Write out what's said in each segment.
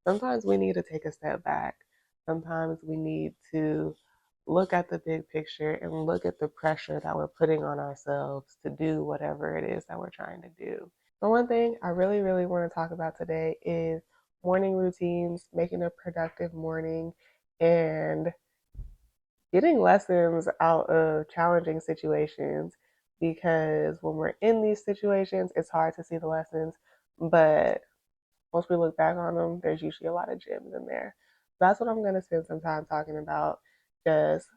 sometimes we need to take a step back. Sometimes we need to look at the big picture and look at the pressure that we're putting on ourselves to do whatever it is that we're trying to do. So, one thing I really, really want to talk about today is morning routines, making a productive morning, and getting lessons out of challenging situations, because when we're in these situations, it's hard to see the lessons, but once we look back on them, there's usually a lot of gems in there. That's what I'm going to spend some time talking about. Just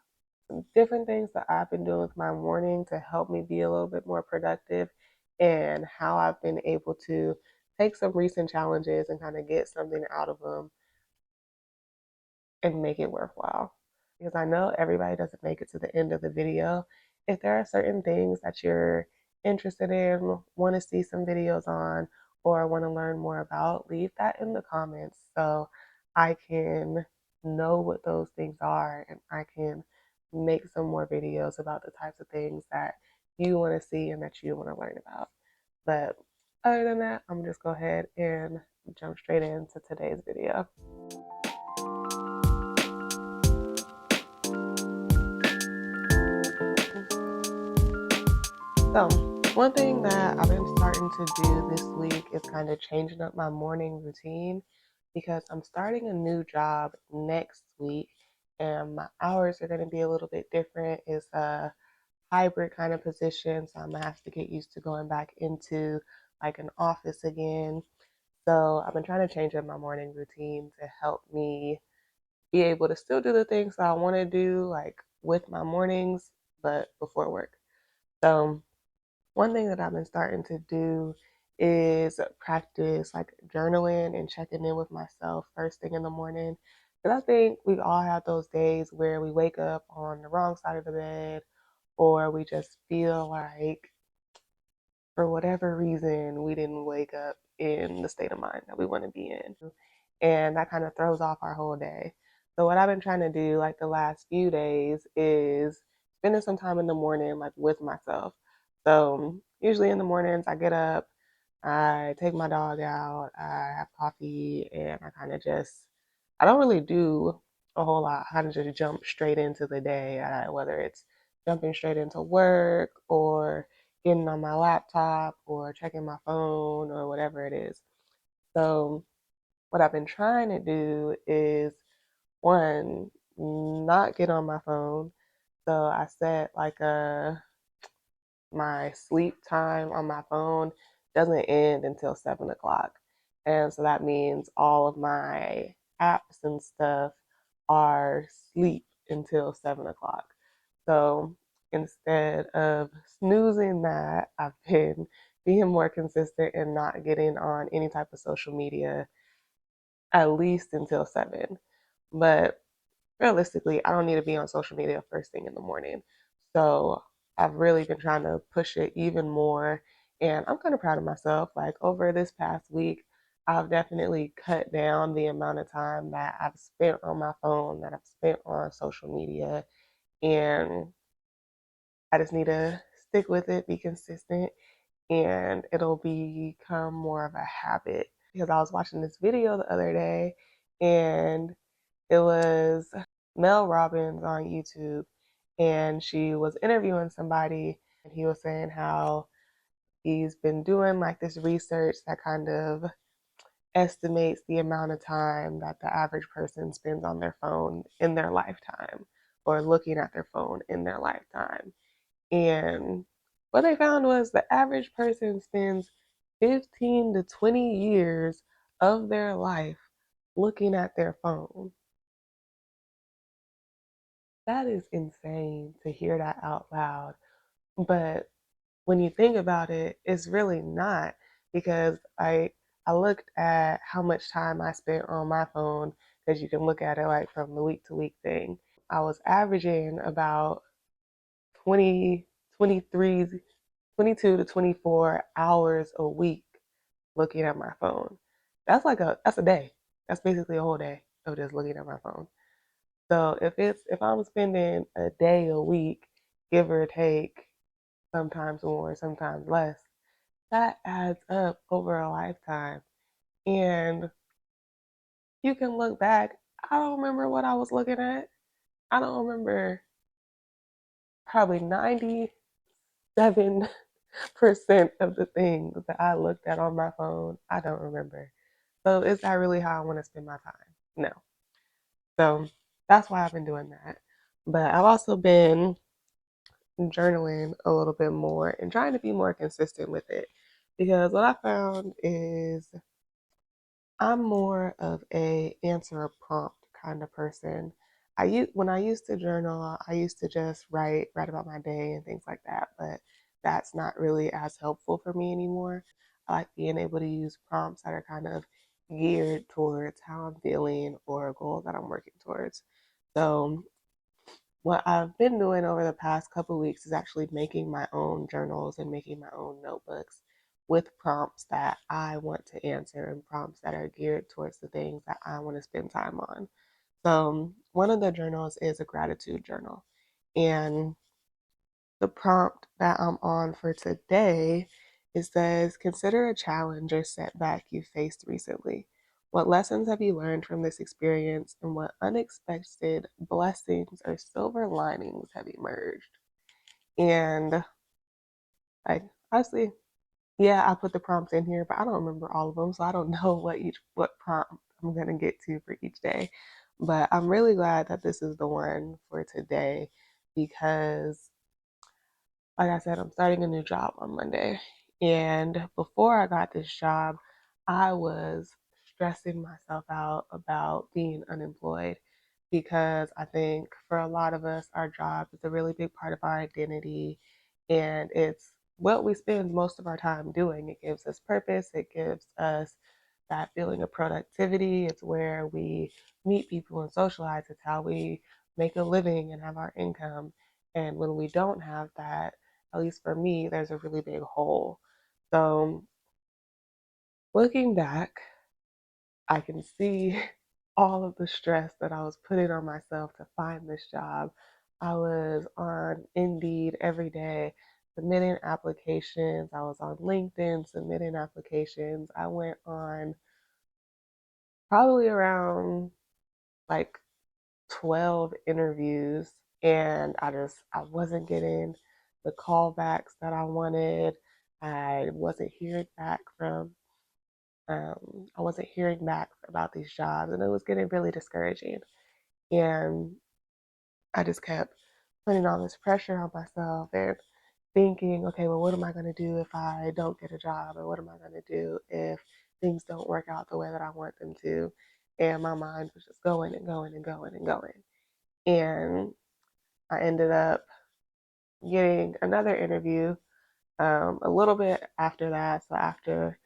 some different things that I've been doing with my morning to help me be a little bit more productive, and how I've been able to take some recent challenges and kind of get something out of them and make it worthwhile. Because I know everybody doesn't make it to the end of the video. If there are certain things that you're interested in, want to see some videos on, or want to learn more about, leave that in the comments so I can know what those things are and I can make some more videos about the types of things that you want to see and that you want to learn about. But other than that, I'm just go ahead and jump straight into today's video. So, one thing that I've been starting to do this week is kind of changing up my morning routine, because I'm starting a new job next week and my hours are going to be a little bit different. It's a hybrid kind of position, so I'm going to have to get used to going back into like an office again. So, I've been trying to change up my morning routine to help me be able to still do the things that I want to do, like with my mornings, but before work. So, one thing that I've been starting to do is practice like journaling and checking in with myself first thing in the morning. Because I think we all have those days where we wake up on the wrong side of the bed, or we just feel like for whatever reason we didn't wake up in the state of mind that we want to be in. And that kind of throws off our whole day. So what I've been trying to do like the last few days is spending some time in the morning like with myself. So usually in the mornings I get up, I take my dog out, I have coffee, and I kind of just, I don't really do a whole lot. I kind of just jump straight into the day, whether it's jumping straight into work or getting on my laptop or checking my phone or whatever it is. So what I've been trying to do is, one, not get on my phone. So I set like my sleep time on my phone doesn't end until 7 o'clock. And so that means all of my apps and stuff are sleep until 7 o'clock. So instead of snoozing that, I've been being more consistent and not getting on any type of social media at least until 7. But realistically, I don't need to be on social media first thing in the morning. So I've really been trying to push it even more. And I'm kind of proud of myself. Like over this past week, I've definitely cut down the amount of time that I've spent on my phone, that I've spent on social media. And I just need to stick with it, be consistent, and it'll become more of a habit. Because I was watching this video the other day, and it was Mel Robbins on YouTube, and she was interviewing somebody, and he was saying how he's been doing like this research that kind of estimates the amount of time that the average person spends on their phone in their lifetime, or looking at their phone in their lifetime. And what they found was the average person spends 15 to 20 years of their life looking at their phone. That is insane to hear that out loud. But when you think about it, it's really not, because I looked at how much time I spent on my phone, because you can look at it like from the week to week thing. I was averaging about 20, 23, 22 to 24 hours a week looking at my phone. That's a day. That's basically a whole day of just looking at my phone. So if I'm spending a day a week, give or take, sometimes more, sometimes less, that adds up over a lifetime. And you can look back. I don't remember what I was looking at. I don't remember probably 97% of the things that I looked at on my phone. I don't remember. So is that really how I want to spend my time? No. So that's why I've been doing that. But I've also been journaling a little bit more and trying to be more consistent with it. Because what I found is I'm more of a answer a prompt kind of person. When I used to journal, I used to just write about my day and things like that, but that's not really as helpful for me anymore. I like being able to use prompts that are kind of geared towards how I'm feeling or a goal that I'm working towards. So what I've been doing over the past couple of weeks is actually making my own journals and making my own notebooks with prompts that I want to answer and prompts that are geared towards the things that I want to spend time on. So, one of the journals is a gratitude journal. And the prompt that I'm on for today, it says, consider a challenge or setback you faced recently. What lessons have you learned from this experience, and what unexpected blessings or silver linings have emerged? And like honestly, yeah, I put the prompts in here, but I don't remember all of them, so I don't know what prompt I'm gonna get to for each day. But I'm really glad that this is the one for today because like I said, I'm starting a new job on Monday. And before I got this job, I was stressing myself out about being unemployed because I think for a lot of us, our job is a really big part of our identity. And it's what we spend most of our time doing. It gives us purpose, it gives us that feeling of productivity. It's where we meet people and socialize, it's how we make a living and have our income. And when we don't have that, at least for me, there's a really big hole. So looking back, I can see all of the stress that I was putting on myself to find this job. I was on Indeed every day submitting applications. I was on LinkedIn submitting applications. I went on probably around like 12 interviews and I wasn't getting the callbacks that I wanted. I wasn't hearing back about these jobs and it was getting really discouraging. And I just kept putting all this pressure on myself and thinking, okay, well, what am I going to do if I don't get a job? Or what am I going to do if things don't work out the way that I want them to? And my mind was just going and going and going and going. And I ended up getting another interview a little bit after that. So after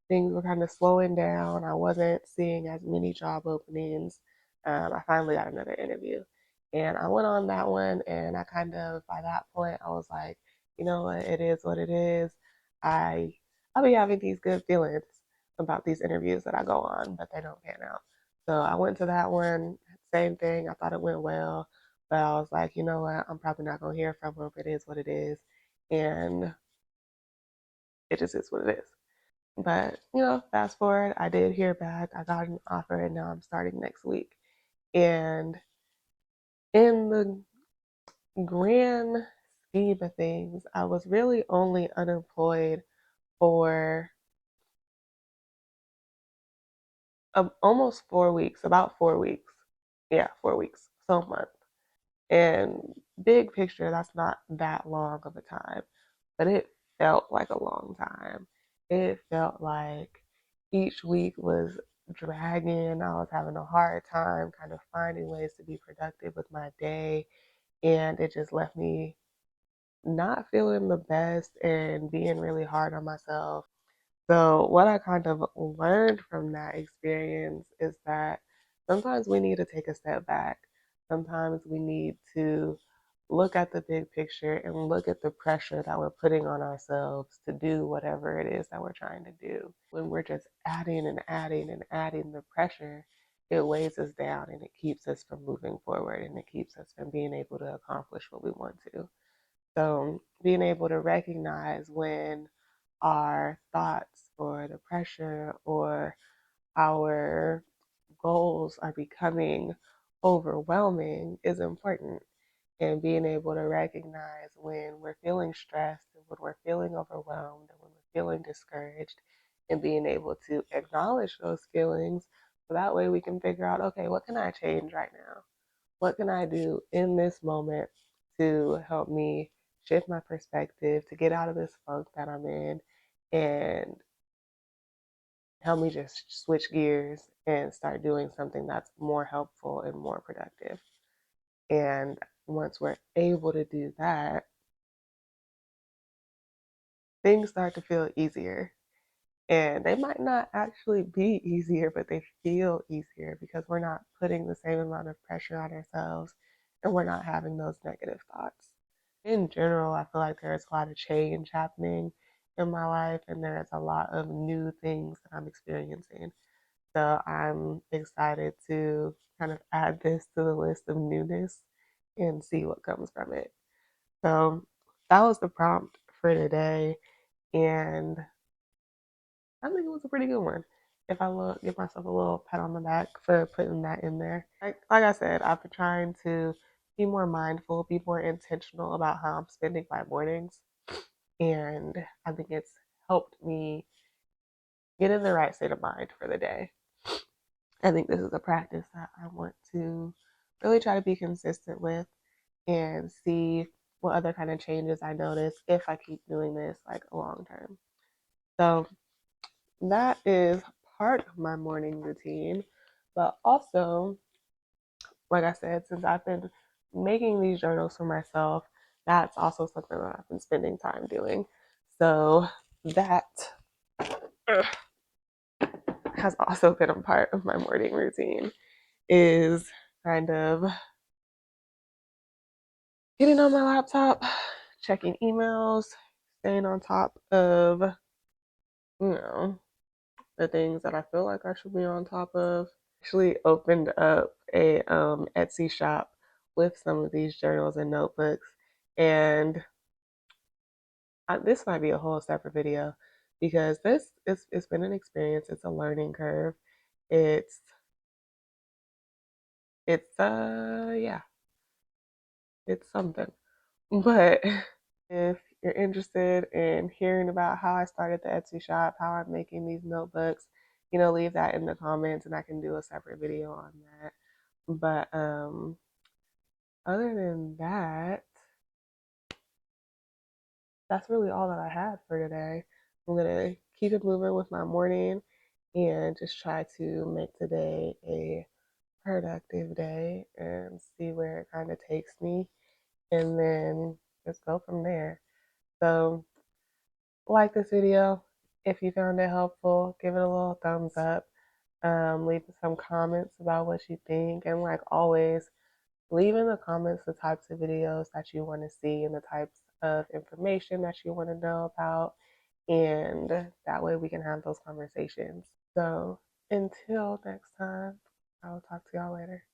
things were kind of slowing down, I wasn't seeing as many job openings. I finally got another interview, and I went on that one. And I kind of by that point I was like, you know what, it is what it is. I I'll be having these good feelings about these interviews that I go on, but they don't pan out. So I went to that one, same thing. I thought it went well, but I was like, you know what, I'm probably not gonna hear from them. It is what it is, and it just is what it is. But, fast forward, I did hear back. I got an offer and now I'm starting next week. And in the grand scheme of things, I was really only unemployed for almost 4 weeks, about 4 weeks. Yeah, 4 weeks, so a month. And big picture, that's not that long of a time, but it felt like a long time. It felt like each week was dragging. I was having a hard time kind of finding ways to be productive with my day, and it just left me not feeling the best and being really hard on myself. So, what I kind of learned from that experience is that sometimes we need to take a step back. Sometimes we need to look at the big picture and look at the pressure that we're putting on ourselves to do whatever it is that we're trying to do. When we're just adding and adding and adding the pressure, it weighs us down and it keeps us from moving forward and it keeps us from being able to accomplish what we want to. So, being able to recognize when our thoughts or the pressure or our goals are becoming overwhelming is important. And being able to recognize when we're feeling stressed and when we're feeling overwhelmed and when we're feeling discouraged and being able to acknowledge those feelings so that way we can figure out, okay, what can I change right now? What can I do in this moment to help me shift my perspective, to get out of this funk that I'm in, and help me just switch gears and start doing something that's more helpful and more productive. And once we're able to do that, things start to feel easier. And they might not actually be easier, but they feel easier because we're not putting the same amount of pressure on ourselves and we're not having those negative thoughts. In general, I feel like there's a lot of change happening in my life and there's a lot of new things that I'm experiencing. So I'm excited to kind of add this to the list of newness and see what comes from it. So that was the prompt for today. And I think it was a pretty good one. If I look, give myself a little pat on the back for putting that in there. Like I said, I've been trying to be more mindful, be more intentional about how I'm spending my mornings. And I think it's helped me get in the right state of mind for the day. I think this is a practice that I want to really try to be consistent with and see what other kind of changes I notice if I keep doing this like long term. So that is part of my morning routine. But also, like I said, since I've been making these journals for myself, that's also something that I've been spending time doing. So that has also been a part of my morning routine is kind of getting on my laptop, checking emails, staying on top of, you know, the things that I feel like I should be on top of. Actually opened up a Etsy shop with some of these journals and notebooks, and this might be a whole separate video because this is it's been an experience. It's a learning curve. It's yeah, it's something. But if you're interested in hearing about how I started the Etsy shop, how I'm making these notebooks, leave that in the comments and I can do a separate video on that. But other than that, that's really all that I had for today. I'm gonna keep it moving with my morning and just try to make today a productive day and see where it kind of takes me and then just go from there. So like this video. If you found it helpful, give it a little thumbs up. Leave some comments about what you think. And like always, leave in the comments the types of videos that you want to see and the types of information that you want to know about. And that way we can have those conversations. So until next time, I will talk to y'all later.